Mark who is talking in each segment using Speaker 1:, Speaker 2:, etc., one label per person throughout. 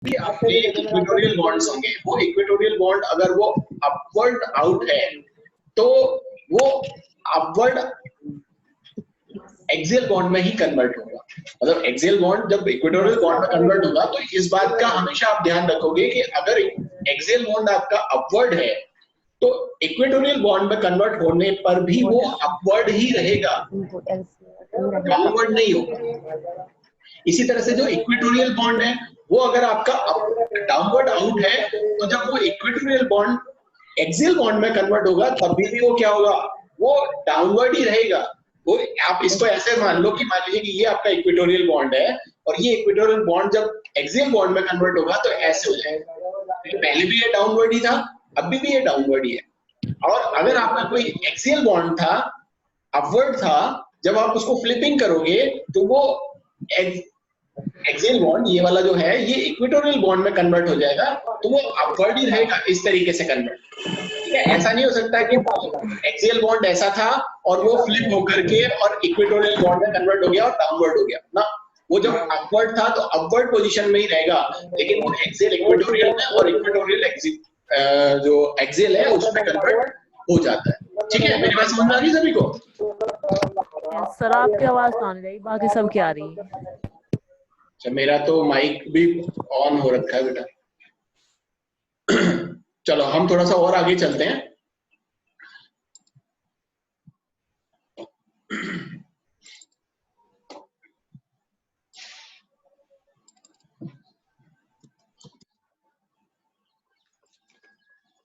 Speaker 1: कि आपके equatorial bonds होंगे, वो इक्वेटोरियल बॉन्ड अगर वो अपवर्ड आउट है तो वो अपवर्ड एक्सियल बॉन्ड में ही कन्वर्ट होगा। मतलब एक्सियल बॉन्ड जब इक्वेटोरियल बॉन्ड में कन्वर्ट होगा तो इस बात का हमेशा आप ध्यान रखोगे कि अगर एक्सियल बॉन्ड आपका अपवर्ड है तो इक्वेटोरियल बॉन्ड में कन्वर्ट होने पर भी वो अपवर्ड ही रहेगा, डाउनवर्ड नहीं होगा। इसी तरह से जो इक्वेटोरियल बॉन्ड है वो अगर आपका डाउनवर्ड आउट है तो जब वो इक्वेटोरियल बॉन्ड एक्सियल बॉन्ड में कन्वर्ट होगा तब भी वो क्या होगा, वो डाउनवर्ड ही रहेगा। वो आप इसको ऐसे मान लो कि मान लीजिए कि ये आपका इक्वेटोरियल बॉन्ड है और ये इक्वेटोरियल बॉन्ड जब एक्सियल बॉन्ड में कन्वर्ट होगा तो ऐसे हो जाएगा, पहले भी ये डाउनवर्ड ही था, अभी भी ये डाउनवर्ड ही है। और अगर आपका कोई एक्सियल बॉन्ड था, अपवर्ड था, जब आप उसको फ्लिपिंग करोगे तो वो एक्सियल बॉन्ड ये वाला जो है ये इक्वेटोरियल बॉन्ड में कन्वर्ट हो जाएगा, तो वो अपवर्ड ही रहेगा इस तरीके से कन्वर्ट। ठीक है, ऐसा नहीं हो सकता कि एक्सियल बॉन्ड ऐसा था और वो फ्लिप होकर के और इक्वेटोरियल बॉन्ड में कन्वर्ट हो गया और डाउनवर्ड हो गया ना, वो जब अपवर्ड था तो अपवर्ड पोजीशन में ही रहेगा, लेकिन वो एक्सियल इक्वेटोरियल में और इक्वेटोरियल जो एक्सियल है उसमें कन्वर्ट हो जाता है। ठीक है, मेरी बात समझ आ रही है सभी को?
Speaker 2: सर आपकी आवाज तो आने लगी, बाकी सब क्या आ रही है?
Speaker 1: अच्छा, मेरा तो माइक भी ऑन हो रखा है बेटा। चलो हम थोड़ा सा और आगे चलते हैं।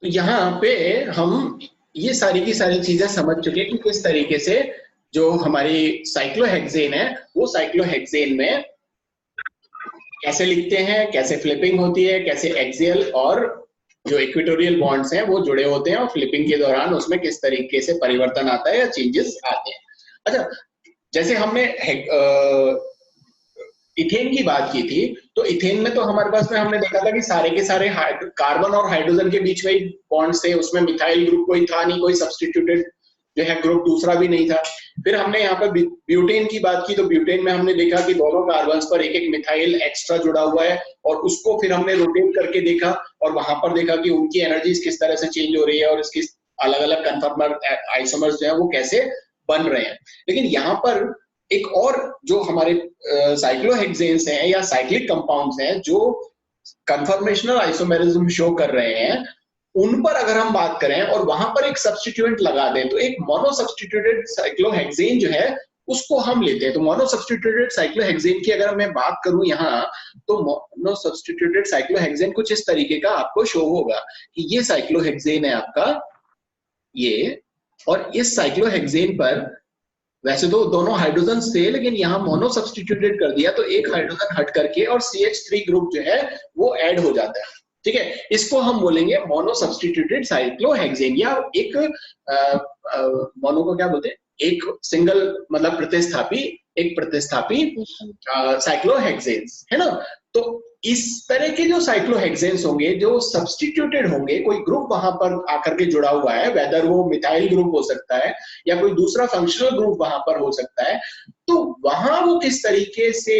Speaker 1: तो यहाँ पे हम ये सारी की सारी चीजें समझ चुके हैं कि किस तरीके से जो हमारी साइक्लोहेक्सेन है वो साइक्लोहेक्सेन में कैसे लिखते हैं, कैसे फ्लिपिंग होती है, कैसे एक्सियल और जो इक्वेटोरियल बॉन्ड्स हैं वो जुड़े होते हैं और फ्लिपिंग के दौरान उसमें किस तरीके से परिवर्तन आता है या चेंजेस आते हैं। अच्छा, जैसे हमने इथेन की बात की थी, तो इथेन में तो हमारे पास में हमने देखा था कि सारे के सारे कार्बन और हाइड्रोजन के बीच में ही बॉन्ड्स थे, उसमें मिथाइल ग्रुप कोई था नहीं, कोई सब्स्टिट्यूटेड जो है ग्रुप दूसरा भी नहीं था। फिर हमने यहाँ पर ब्यूटेन की बात की, तो ब्यूटेन में हमने देखा कि दोनों कार्बन पर एक एक मिथाइल एक्स्ट्रा जुड़ा हुआ है और उसको फिर हमने रोटेट करके देखा और वहां पर देखा कि उनकी एनर्जीज किस तरह से चेंज हो रही है और इसकी अलग अलग कन्फर्मर आइसोमर्स जो है वो कैसे बन रहे हैं। लेकिन यहाँ पर एक और जो हमारे साइक्लोहेक्सेन्स हैं या साइक्लिक कंपाउंड्स हैं जो कन्फर्मेशनल आइसोमेरिज्म शो कर रहे हैं, उन पर अगर हम बात करें और वहां पर एक सब्स्टिट्यूएंट लगा दें तो एक मोनो सब्स्टिट्यूटेड साइक्लोहेक्सेन जो है उसको हम लेते हैं। तो मोनो सब्स्टिट्यूटेड साइक्लोहेक्सेन की अगर मैं बात करूं यहाँ, तो मोनो सब्स्टिट्यूटेड साइक्लोहेक्सेन कुछ इस तरीके का आपको शो होगा कि ये साइक्लोहेक्सेन है आपका ये, और इस साइक्लोहेक्सेन पर वैसे तो दोनों हाइड्रोजन थे लेकिन यहाँ मोनो सब्स्टिट्यूटेड कर दिया तो एक हाइड्रोजन हट करके और CH3 ग्रुप जो है वो ऐड हो जाता है। ठीक है, इसको हम बोलेंगे मोनो सब्स्टिट्यूटेड साइक्लोहेक्सेन या एक मोनो को क्या बोलते हैं, एक सिंगल मतलब प्रतिस्थापी, एक प्रतिस्थापी साइक्लोहेक्सेन्स है ना। तो इस तरह के जो साइक्लोहेक्सेन्स होंगे जो सब्स्टिट्यूटेड होंगे, कोई ग्रुप वहां पर आकर के जुड़ा हुआ है, वेदर वो मिथाइल ग्रुप हो सकता है या कोई दूसरा फंक्शनल ग्रुप वहां पर हो सकता है, तो वहां वो किस तरीके से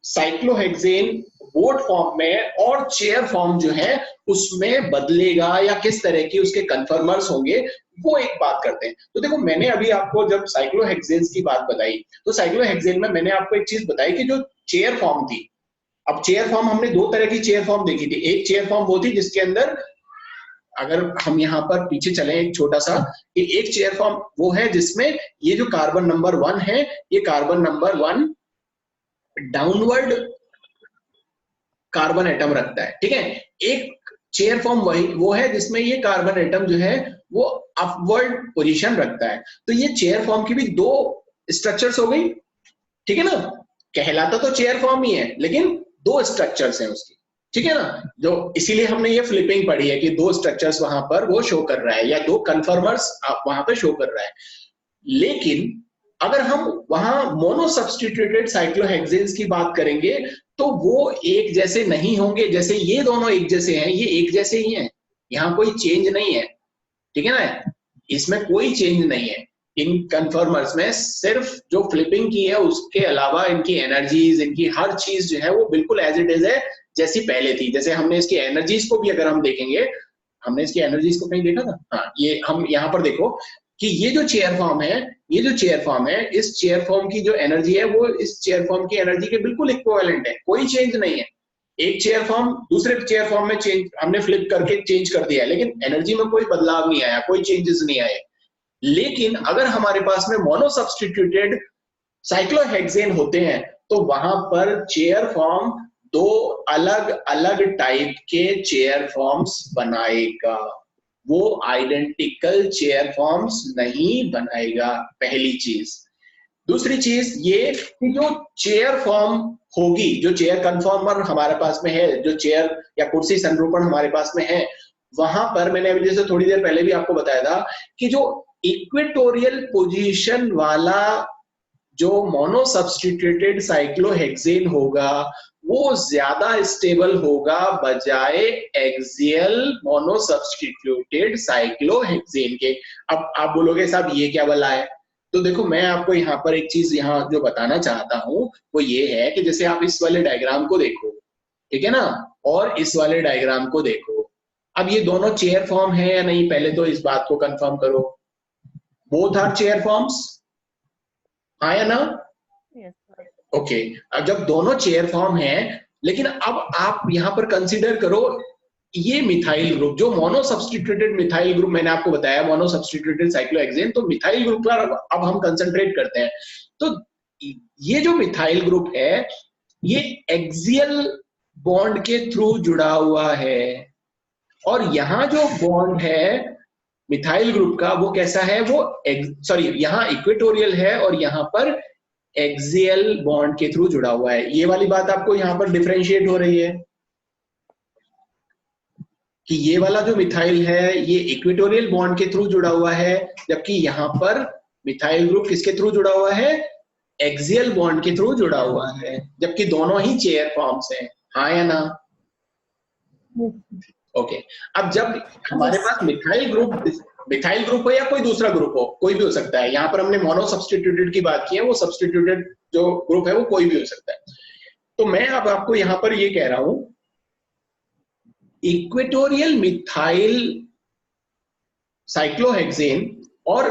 Speaker 1: साइक्लोहेक्सेन बोट फॉर्म में और चेयर फॉर्म जो है उसमें बदलेगा या किस तरह की उसके कन्फर्मर्स होंगे, वो एक बात करते हैं। तो देखो मैंने अभी आपको जब साइक्लोहेक्सेन्स की बात बताई तो साइक्लोहेक्सेन में मैंने आपको एक चीज बताई कि जो चेयर फॉर्म थी, अब चेयर फॉर्म हमने दो तरह की चेयर फॉर्म देखी थी। एक चेयर फॉर्म वो थी जिसके अंदर, अगर हम यहाँ पर पीछे चले एक छोटा सा, कि एक चेयर फॉर्म वो है जिसमें ये जो कार्बन नंबर 1 है, ये carbon number 1 downward carbon atom रखता है। ठीक है, एक चेयर फॉर्म वही वो है जिसमें ये कार्बन एटम जो है वो अपवर्ड पोजीशन रखता है। तो ये चेयर फॉर्म की भी दो स्ट्रक्चर्स हो गई, ठीक है ना, कहलाता तो चेयर फॉर्म ही है लेकिन दो स्ट्रक्चर्स हैं उसकी। ठीक है ना, जो इसीलिए हमने ये फ्लिपिंग पढ़ी है कि दो स्ट्रक्चर्स वहां पर वो शो कर रहा है या दो कन्फर्मर्स वहां पर शो कर रहा है। लेकिन अगर हम वहां मोनो सब्स्टिट्यूटेड साइक्लोहेक्सेन्स की बात करेंगे तो वो एक जैसे नहीं होंगे, जैसे ये दोनों एक जैसे हैं, ये एक जैसे ही हैं, यहाँ कोई चेंज नहीं है। ठीक है ना, इसमें कोई चेंज नहीं है इन कन्फर्मर्स में, सिर्फ जो फ्लिपिंग की है उसके अलावा इनकी एनर्जीज, इनकी हर चीज जो है वो बिल्कुल एज इट इज है, जैसी पहले थी। जैसे हमने इसकी एनर्जीज को भी अगर हम देखेंगे, हमने इसकी एनर्जीज को कहीं देखा था, हाँ ये हम यहाँ पर देखो कि ये जो चेयर फॉर्म है, ये जो चेयर फॉर्म है, इस चेयर फॉर्म की जो एनर्जी है वो इस चेयर फॉर्म की एनर्जी के बिल्कुल इक्विवेलेंट है, कोई चेंज नहीं है। एक चेयर फॉर्म दूसरे चेयर फॉर्म में चेंज हमने फ्लिप करके चेंज कर दिया है, लेकिन एनर्जी में कोई बदलाव नहीं आया, कोई चेंजेस नहीं आए। लेकिन अगर हमारे पास में मोनो सब्स्टिट्यूटेड साइक्लोहेक्सेन होते हैं तो वहां पर चेयर फॉर्म दो अलग अलग टाइप के चेयर फॉर्म्स बनाएगा, वो आइडेंटिकल चेयर फॉर्म्स नहीं बनाएगा, पहली चीज। दूसरी चीज ये कि जो चेयर फॉर्म होगी, जो चेयर कन्फॉर्मर हमारे पास में है, जो चेयर या कुर्सी संरूपण हमारे पास में है, वहां पर मैंने अभी जैसे थोड़ी देर पहले भी आपको बताया था कि जो इक्वेटोरियल पोजीशन वाला जो मोनो सब्स्टिट्यूटेड साइक्लोहेक्सेन होगा वो ज्यादा स्टेबल होगा बजाय एक्सियल मोनो सब्स्टिट्यूटेड साइक्लोहेक्सेन के। अब आप बोलोगे साहब ये क्या बला है, तो देखो मैं आपको यहाँ पर एक चीज यहाँ जो बताना चाहता हूँ वो ये है कि जैसे आप इस वाले डायग्राम को देखो, ठीक है ना, और इस वाले डायग्राम को देखो, अब ये दोनों चेयर फॉर्म है या नहीं, पहले तो इस बात को कंफर्म करो। बोथ आर चेयर फॉर्म्स, हाँ या ना? ओके, अब जब दोनों चेयर फॉर्म है, लेकिन अब आप यहां पर कंसीडर करो ये मिथाइल ग्रुप, जो मोनो सब्स्टिट्यूटेड मिथाइल ग्रुप मैंने आपको बताया, मोनो सब्स्टिट्यूटेड साइक्लोहेक्सेन, तो मिथाइल ग्रुप पर अब हम कंसंट्रेट करते हैं। तो ये जो मिथाइल ग्रुप है ये एक्सियल बॉन्ड के थ्रू जुड़ा हुआ है, और यहाँ जो बॉन्ड है मिथाइल ग्रुप का वो कैसा है, वो सॉरी यहाँ इक्वेटोरियल है और यहाँ पर एक्सियल बॉन्ड के थ्रू जुड़ा हुआ है। ये वाली बात आपको यहाँ पर डिफरेंशिएट हो रही है कि ये वाला जो मिथाइल है ये इक्वेटोरियल बॉन्ड के थ्रू जुड़ा हुआ है, जबकि यहाँ पर मिथाइल ग्रुप किसके थ्रू जुड़ा हुआ है, एक्सियल बॉन्ड के थ्रू जुड़ा हुआ है, जबकि दोनों ही चेयर फॉर्म्स हैं, हाँ या ना? ओके, अब जब हमारे पास मिथाइल ग्रुप हो या कोई दूसरा ग्रुप हो, कोई भी हो सकता है, यहाँ पर हमने मोनो सब्स्टिट्यूटेड की बात की है, वो सब्स्टिट्यूटेड जो ग्रुप है वो कोई भी हो सकता है। तो मैं अब आपको यहाँ पर ये कह रहा हूं इक्वेटोरियल मिथाइल साइक्लोहेक्सेन और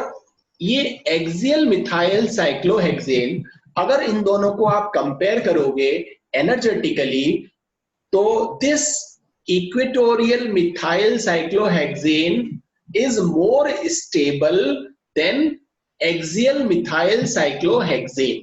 Speaker 1: ये एक्सियल मिथाइल साइक्लोहेक्सेन, अगर इन दोनों को आप कंपेयर करोगे एनर्जेटिकली, तो this equatorial methyl cyclohexane is more stable than axial methyl cyclohexane।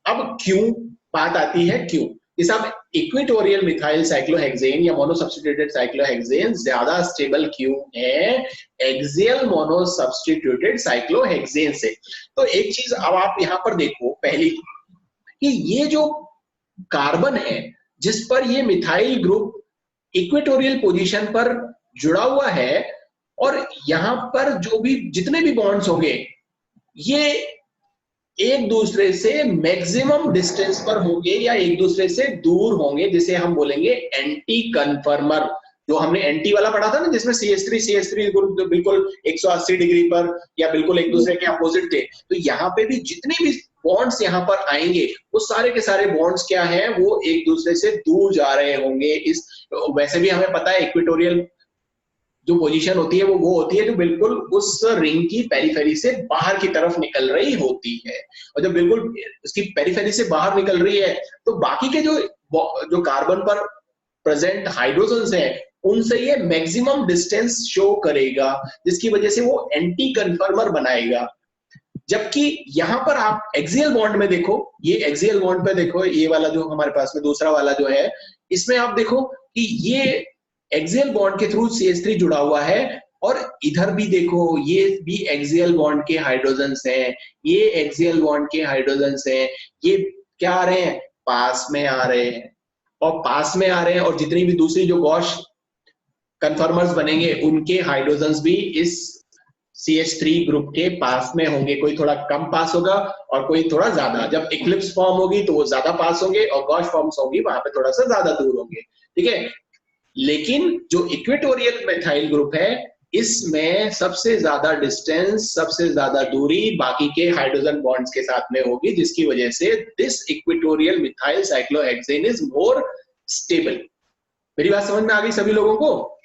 Speaker 1: अब क्यों बात आती है, क्यों इस अब इक्वेटोरियल मिथाइल साइक्लोहेक्सेन या मोनो सब्स्टिट्यूटेड साइक्लोहेक्सेन ज्यादा स्टेबल क्यों है एक्सियल मोनो सब्स्टिट्यूटेड साइक्लोहेक्सेन से? तो एक चीज अब आप यहां पर देखो, पहली कि ये जो कार्बन है जिस पर ये मिथाइल ग्रुप इक्वेटोरियल पोजीशन पर जुड़ा हुआ है, और यहां पर जो भी जितने भी बॉन्ड्स होंगे ये एक दूसरे से मैक्सिमम डिस्टेंस पर होंगे या एक दूसरे से दूर होंगे, जिसे हम बोलेंगे एंटी कन्फर्मर। जो हमने एंटी वाला पढ़ा था ना, जिसमें CH3 ग्रुप बिल्कुल 180 डिग्री पर या बिल्कुल एक दूसरे के अपोजिट थे, तो यहाँ पे भी जितने भी बॉन्ड्स यहाँ पर आएंगे वो सारे के सारे बॉन्ड्स क्या हैं, वो एक दूसरे से दूर जा रहे होंगे। इस वैसे भी हमें पता है इक्वेटोरियल जो पोजीशन होती है वो होती है जो बिल्कुल उस रिंग की पेरिफेरी से बाहर की तरफ निकल रही होती है, और जब बिल्कुल उसकी पेरिफेरी से बाहर निकल रही है तो बाकी के जो कार्बन पर प्रेजेंट हाइड्रोजन्स हैं उनसे ये मैक्सिमम डिस्टेंस शो करेगा, जिसकी वजह से वो एंटी कन्फर्मर बनाएगा। जबकि यहाँ पर आप एक्सियल बॉन्ड में देखो, ये एक्सियल बॉन्ड पे देखो, ये वाला जो हमारे पास में दूसरा वाला जो है, इसमें आप देखो कि ये एक्सियल बॉन्ड के थ्रू CH3 जुड़ा हुआ है, और इधर भी देखो ये भी एक्सियल बॉन्ड के हाइड्रोजन्स हैं, ये एक्सियल बॉन्ड के हाइड्रोजन्स हैं, ये क्या आ रहे हैं, पास में आ रहे हैं, और पास में आ रहे हैं, और जितनी भी दूसरी जो गॉश कन्फर्मर्स बनेंगे उनके हाइड्रोजन्स भी इस CH3 ग्रुप के पास में होंगे, कोई थोड़ा कम पास होगा और कोई थोड़ा ज्यादा। जब इक्लिप्स फॉर्म होगी तो वो ज्यादा पास होंगे, और गॉश फॉर्म्स होगी वहां पे थोड़ा सा ज्यादा दूर होंगे, ठीक है। लेकिन जो इक्वेटोरियल मिथाइल ग्रुप है इसमें सबसे ज्यादा डिस्टेंस, सबसे ज्यादा दूरी बाकी के हाइड्रोजन बॉन्ड्स के साथ में होगी, जिसकी वजह से this equatorial methyl cyclohexane is more stable. मेरी बात समझ में आ गई सभी लोगों को?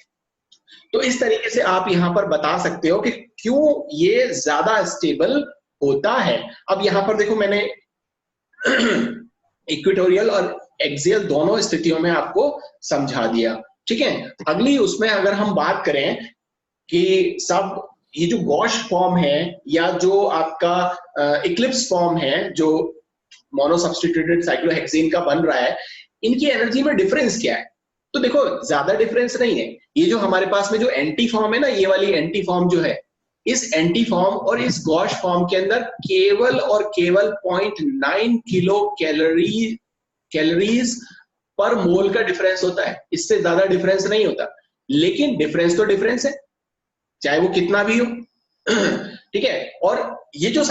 Speaker 1: तो इस तरीके से आप यहां पर बता सकते हो कि क्यों ये ज्यादा स्टेबल होता है। अब यहां पर देखो मैंने इक्वेटोरियल और एक्सियल दोनों स्थितियों में आपको समझा दिया, ठीक है। अगली उसमें अगर हम बात करें कि सब ये जो गॉश फॉर्म है या जो आपका इक्लिप्स फॉर्म है जो मोनो सब्स्टिट्यूटेड साइक्लोहेक्सेन का बन रहा है, इनकी एनर्जी में डिफरेंस क्या है? तो देखो ज्यादा डिफरेंस नहीं है। ये जो हमारे पास में जो एंटी फॉर्म है ना, ये वाली एंटी फॉर्म जो है, इस एंटी फॉर्म और इस गॉश फॉर्म के अंदर केवल और केवल 0.9 किलो कैलोरीज पर मोल का डिफरेंस होता है, इससे ज्यादा डिफरेंस नहीं होता। लेकिन डिफरेंस तो डिफरेंस है, चाहे वो कितना भी हो। ठीक है। और ये जो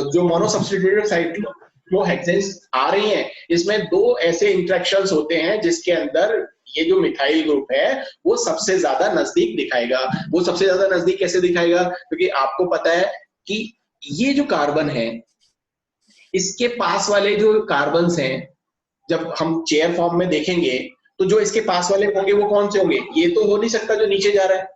Speaker 1: जो मोनो सब्स्टिट्यूटेड साइक्लोहेक्सेन्स आ रही हैं, इसमें दो ऐसे इंटरेक्शंस होते हैं जिसके अंदर ये जो मिथाइल ग्रुप है वो सबसे ज्यादा नजदीक दिखाएगा। वो सबसे ज्यादा नजदीक कैसे दिखाएगा? क्योंकि आपको पता है कि ये जो कार्बन है, इसके पास वाले जो कार्बन्स हैं, जब हम चेयर फॉर्म में देखेंगे तो जो इसके पास वाले होंगे वो कौन से होंगे? ये तो हो नहीं सकता जो नीचे जा रहा है।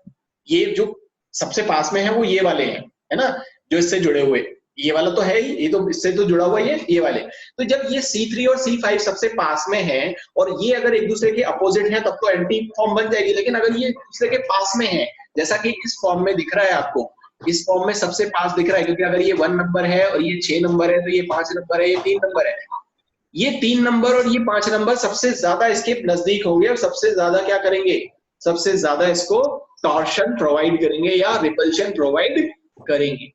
Speaker 1: ये जो सबसे पास में है वो ये वाले हैं, है ना, जो इससे जुड़े हुए। ये वाला तो है ही, ये तो इससे तो जुड़ा हुआ है ये वाले। तो जब ये C3 और C5 सबसे पास में है और ये अगर एक दूसरे के अपोजिट है तब तो एंटी फॉर्म बन जाएगी। लेकिन अगर ये एक दूसरे के पास में है, जैसा कि इस फॉर्म में दिख रहा है आपको, इस फॉर्म में सबसे पास दिख रहा है, क्योंकि अगर ये 1 नंबर है और ये 6 नंबर है तो ये 5 नंबर है, ये 3 नंबर है। ये 3 नंबर और ये 5 नंबर सबसे ज्यादा इसके नजदीक होंगे और सबसे ज्यादा क्या करेंगे? सबसे ज्यादा इसको टॉर्शन प्रोवाइड करेंगे या रिपल्शन प्रोवाइड करेंगे,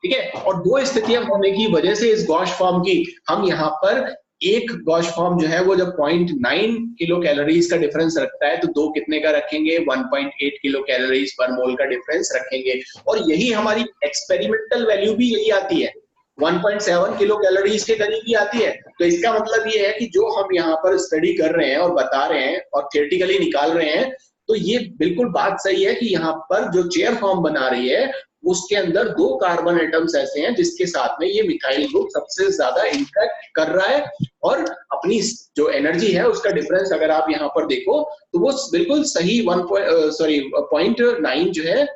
Speaker 1: ठीक है। और दो स्थितियां होने की वजह से इस गॉश फॉर्म की, हम यहाँ पर एक गॉश फॉर्म जो है वो जब 0.9 किलो कैलोरीज का डिफरेंस रखता है तो दो कितने का रखेंगे? 1.8 किलो कैलोरीज पर मोल का डिफरेंस रखेंगे। और यही हमारी एक्सपेरिमेंटल वैल्यू भी यही आती है, 1.7 किलो कैलोरीज के करीब ही आती है। तो इसका मतलब ये है कि जो हम यहाँ पर स्टडी कर रहे हैं और बता रहे हैं और थियोरेटिकली निकाल रहे हैं, तो ये बिल्कुल बात सही है कि यहाँ पर जो चेयर फॉर्म बना रही है उसके अंदर दो कार्बन एटम्स ऐसे हैं जिसके साथ में ये मिथाइल ग्रुप सबसे ज्यादा इंटरेक्ट कर रहा है और अपनी जो एनर्जी है उसका डिफरेंस अगर आप यहाँ पर देखो तो वो बिल्कुल सही 0.9 जो है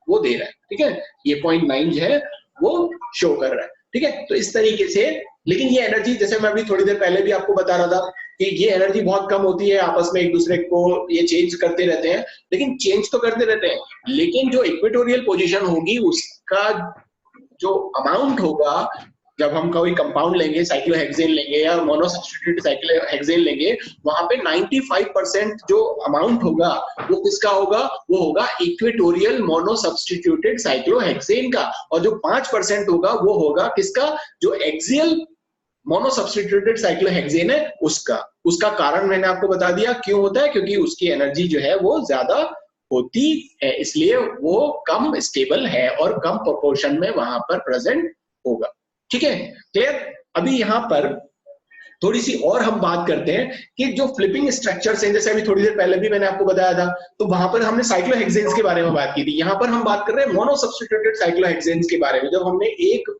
Speaker 1: वो दे रहा है, ठीक है। ये 0.9 जो है वो शो कर रहा है, ठीक है। तो इस तरीके से, लेकिन ये एनर्जी, जैसे मैं अभी थोड़ी देर पहले भी आपको बता रहा था कि ये एनर्जी बहुत कम होती है, आपस में एक दूसरे को ये चेंज करते रहते हैं, लेकिन चेंज तो करते रहते हैं, लेकिन जो इक्वेटोरियल पोजीशन होगी उसका जो अमाउंट होगा, जब हम कोई कंपाउंड लेंगे, साइक्लोहेक्सेन लेंगे या मोनो सब्स्टिट्यूटेड साइक्लोहेक्सेन लेंगे, वहां पे 95% जो अमाउंट होगा वो किसका होगा? वो होगा इक्वेटोरियल मोनो सब्स्टिट्यूटेड साइक्लोहेक्सेन का। और जो 5% होगा वो होगा किसका? जो एक्सियल मोनो सब्स्टिट्यूटेड साइक्लोहेक्सेन है उसका कारण मैंने आपको बता दिया क्यों होता है, क्योंकि उसकी एनर्जी जो है वो ज्यादा होती है, इसलिए वो कम स्टेबल है और कम प्रोपोर्शन में वहां पर प्रेजेंट होगा, ठीक है। क्लियर? अभी यहाँ पर थोड़ी सी और हम बात करते हैं कि जो फ्लिपिंग स्ट्रक्चर्स हैं, जैसे अभी थोड़ी देर पहले भी मैंने आपको बताया था, तो वहां पर हमने साइक्लोहेक्सेन्स के बारे में बात की थी। यहाँ पर हम बात कर रहे हैं मोनो सब्स्टिट्यूटेड साइक्लोहेक्सेन्स के बारे में। जब हमने एक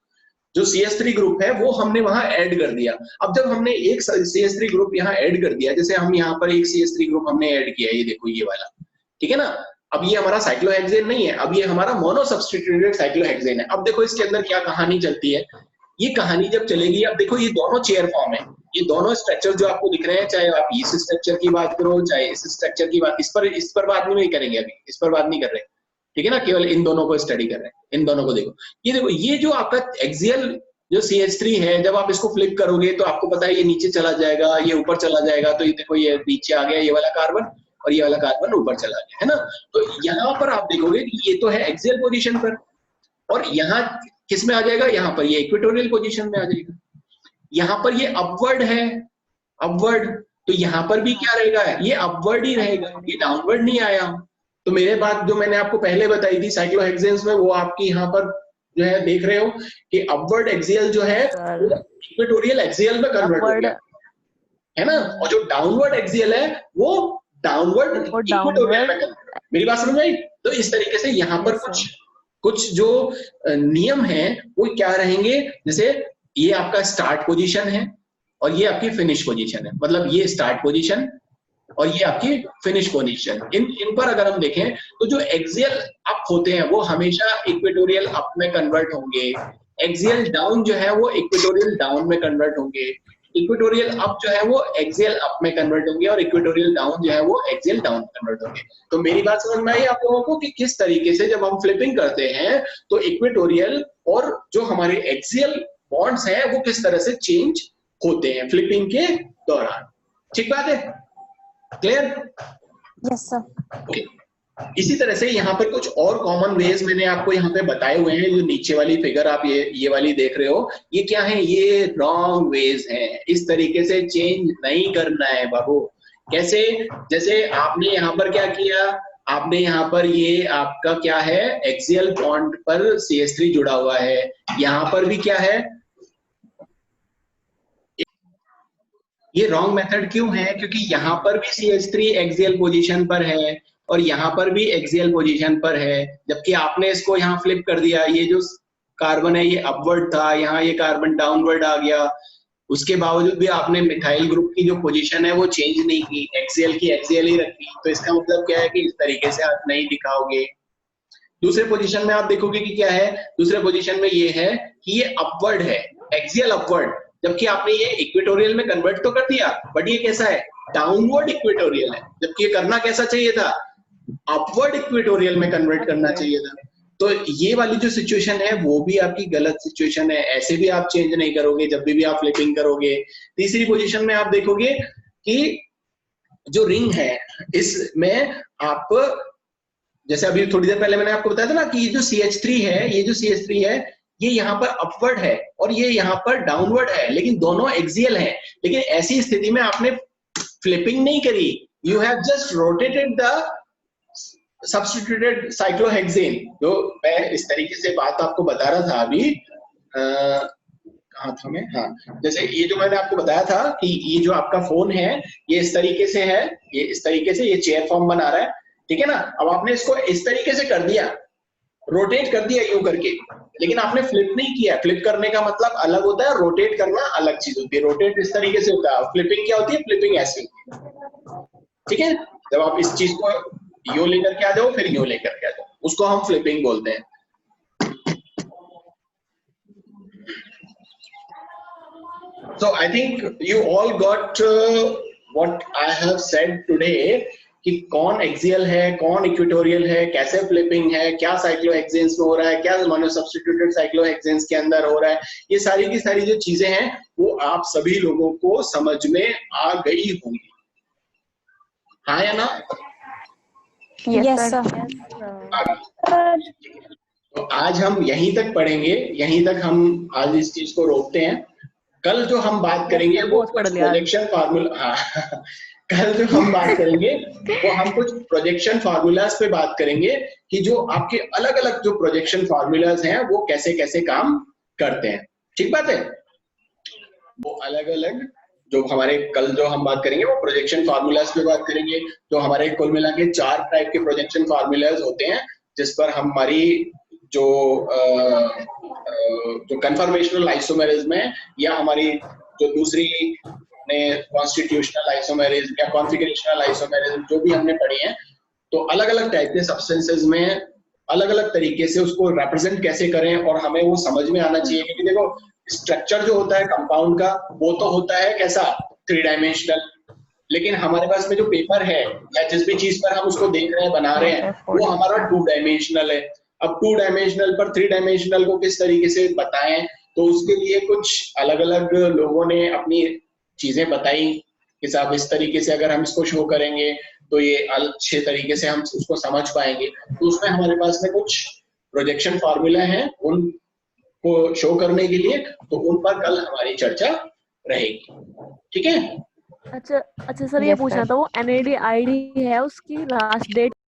Speaker 1: जो CH3 ग्रुप है वो हमने वहां ऐड कर दिया। अब जब हमने एक CH3 ग्रुप यहाँ ऐड कर दिया, जैसे हम यहाँ पर एक CH3 ग्रुप हमने ऐड किया, ये देखो ये वाला, ठीक है ना। अब ये हमारा साइक्लोहेक्सेन नहीं है, अब ये हमारा मोनो सब्स्टिट्यूटेड साइक्लोहेक्सेन है। अब देखो इसके अंदर क्या कहानी चलती है, ये कहानी जब चलेगी, अब देखो ये दोनों चेयर फॉर्म है, ये दोनों स्ट्रक्चर जो आपको दिख रहे हैं, चाहे आप इस स्ट्रक्चर की बात करो चाहे इस स्ट्रक्चर की बात, इस पर बात नहीं करेंगे अभी, इस पर बात नहीं कर रहे, ठीक है ना, केवल इन दोनों को स्टडी कर रहे हैं। इन दोनों को देखो, ये देखो, ये जो आपका एक्सियल जो CH3 है, जब आप इसको फ्लिप करोगे तो आपको पता है ये नीचे चला जाएगा, ये ऊपर चला जाएगा, तो ये देखो ये नीचे आ गया ये वाला कार्बन और ये वाला कार्बन ऊपर चला गया, है ना। तो यहाँ पर आप देखोगे कि ये तो है एक्सियल पोजीशन पर, और यहाँ किस में आ जाएगा? यहाँ पर ये इक्वेटोरियल पोजीशन में आ जाएगा। यहाँ पर ये अपवर्ड है, अपवर्ड, तो यहाँ पर भी क्या रहेगा? ये अपवर्ड ही रहेगा, ये डाउनवर्ड नहीं आया। तो मेरे बात जो मैंने आपको पहले बताई थी साइक्लोहेक्सेन्स में, वो आपकी यहाँ पर जो है देख रहे हो कि अपवर्ड एक्सियल जो है इक्वेटोरियल एक्सियल में कन्वर्ट हो गया, है ना, और जो डाउनवर्ड एक्सियल है वो डाउनवर्ड इक्वेटोरियल में कन्वर्ट। मेरी बात समझ आई? तो इस तरीके से यहाँ पर कुछ जो नियम है वो क्या रहेंगे, जैसे ये आपका स्टार्ट पोजीशन है और ये आपकी फिनिश पोजीशन है, मतलब ये स्टार्ट पोजीशन और ये आपकी फिनिश पोजीशन। इन पर अगर हम देखें तो जो एक्सियल अप होते हैं वो हमेशा इक्वेटोरियल अप में कन्वर्ट होंगे, एक्सियल डाउन जो है वो इक्वेटोरियल डाउन में कन्वर्ट होंगे, इक्वेटोरियल अप जो है वो एक्सियल अप में कन्वर्ट होंगे और इक्वेटोरियल डाउन जो है वो एक्सियल डाउन में कन्वर्ट होंगे। तो मेरी बात समझ में आई आप लोगों को कि किस तरीके से जब हम फ्लिपिंग करते हैं तो इक्वेटोरियल और जो हमारे एक्सियल बॉन्ड्स हैं वो किस तरह से चेंज होते हैं फ्लिपिंग के दौरान। ठीक बात है, क्लियर?
Speaker 3: Yes sir.
Speaker 1: ओके, इसी तरह से यहाँ पर कुछ और कॉमन वेज मैंने आपको यहाँ पे बताए हुए हैं। जो नीचे वाली फिगर आप ये वाली देख रहे हो, ये क्या है? ये रॉन्ग वेज हैं। इस तरीके से चेंज नहीं करना है बाबू। कैसे? जैसे आपने यहाँ पर क्या किया, आपने यहाँ पर ये आपका क्या है, एक्सियल बॉन्ड पर CH3 जुड़ा हुआ है। यहाँ पर भी क्या है, ये रॉन्ग मेथड क्यों है? क्योंकि यहाँ पर भी CH3 एक्सियल पोजीशन पर है और यहाँ पर भी एक्सियल पोजीशन पर है, जबकि आपने इसको यहाँ फ्लिप कर दिया। ये जो कार्बन है ये अपवर्ड था, यहाँ ये कार्बन डाउनवर्ड आ गया। उसके बावजूद भी आपने मिथाइल ग्रुप की जो पोजीशन है वो चेंज नहीं की, एक्सियल की एक्सियल ही रखी। तो इसका मतलब क्या है कि इस तरीके से आप नहीं दिखाओगे। दूसरे पोजीशन में आप देखोगे कि क्या है, दूसरे पोजीशन में ये है कि ये अपवर्ड है, एक्सियल अपवर्ड, जबकि आपने ये इक्वेटोरियल में कन्वर्ट तो कर दिया, बट ये कैसा है, डाउनवर्ड इक्वेटोरियल है। जबकि ये करना कैसा चाहिए था, अपवर्ड इक्वेटोरियल में कन्वर्ट करना चाहिए था। तो ये वाली जो सिचुएशन है वो भी आपकी गलत सिचुएशन है। ऐसे भी आप चेंज नहीं करोगे जब भी आप फ्लिपिंग करोगे। तीसरी पोजीशन में आप देखोगे कि जो रिंग है इसमें आप, जैसे अभी थोड़ी देर पहले मैंने आपको बताया था ना कि ये जो CH3 है, ये जो CH3 है ये यहाँ पर अपवर्ड है और ये यहाँ पर डाउनवर्ड है, लेकिन दोनों एक्सियल हैं। लेकिन ऐसी स्थिति में आपने फ्लिपिंग नहीं करी, you have just rotated the substituted cyclohexane. जो मैं इस तरीके से बात आपको बता रहा था अभी, कहाँ था मैं, हाँ, जैसे ये जो मैंने आपको बताया था कि ये जो आपका फोन है ये इस तरीके से है, ये इस तरीके से ये चेयर फॉर्म बना रहा है, ठीक है ना। अब आपने इसको इस तरीके से कर दिया, रोटेट कर दिया यूं करके, लेकिन आपने फ्लिप नहीं किया। फ्लिप करने का मतलब अलग होता है, रोटेट करना अलग चीज होती है। रोटेट इस तरीके से होता है, फ्लिपिंग क्या होती है, फ्लिपिंग ऐसी, ठीक है। जब आप इस चीज को यो लेकर के आ जाओ फिर यो लेकर के आ जाओ, उसको हम फ्लिपिंग बोलते हैं। So I think you all got what I have said today कि कौन एक्सियल है, कौन इक्वेटोरियल है, कैसे फ्लिपिंग है, क्या साइक्लोहेक्सेन्स में हो रहा है, क्या मोनो सब्स्टिट्यूटेड साइक्लोहेक्सेन्स के अंदर हो रहा है। ये सारी की सारी जो चीजें हैं वो आप सभी लोगों को समझ में आ गई होंगी, हाँ या ना?
Speaker 3: Yes sir.
Speaker 1: तो आज हम यहीं तक पढ़ेंगे, यहीं तक हम आज इस चीज को रोकते हैं। कल जो हम बात करेंगे वो प्रोजेक्शन फार्मूला, हाँ कल जो हम बात करेंगे वो हम कुछ प्रोजेक्शन फार्मूलाज पे बात करेंगे कि जो आपके अलग अलग जो प्रोजेक्शन फार्मूलाज हैं वो कैसे कैसे काम करते हैं। ठीक बात है, वो अलग अलग जो हमारे कल जो हम बात करेंगे वो प्रोजेक्शन फार्मूलाज पे बात करेंगे। तो हमारे कुल मिला के 4 टाइप के प्रोजेक्शन फार्मूलाज होते हैं जिस पर हमारी जो कन्फर्मेशनल आइसोमेरिज्म है या हमारी जो दूसरी कॉन्स्टिट्यूशनल आइसोमेरिज्म या कॉन्फिगरेशनल आइसोमेरिज्म जो भी हमने पढ़ी है, तो अलग अलग टाइप के सब्सटेंसेस में अलग अलग तरीके से उसको रिप्रेजेंट कैसे करें और हमें वो समझ में आना चाहिए। क्योंकि देखो स्ट्रक्चर जो होता है कंपाउंड का वो तो होता है कैसा, 3 डायमेंशनल, लेकिन हमारे पास में जो पेपर है या जिस भी चीज पर हम उसको देख रहे हैं बना रहे हैं वो हमारा 2 डायमेंशनल है। अब 2 डायमेंशनल पर 3 डायमेंशनल को किस तरीके से बताएं, तो उसके लिए कुछ अलग अलग लोगों ने अपनी चीजें बताई कि साहब इस तरीके से अगर हम इसको शो करेंगे तो ये अच्छे तरीके से हम उसको समझ पाएंगे। तो उसमें हमारे पास में कुछ प्रोजेक्शन फार्मूला हैं उनको शो करने के लिए, तो उन पर कल हमारी चर्चा रहेगी, ठीक है।
Speaker 2: अच्छा सर, ये पूछना था, वो NAD ID है उसकी लास्ट डेट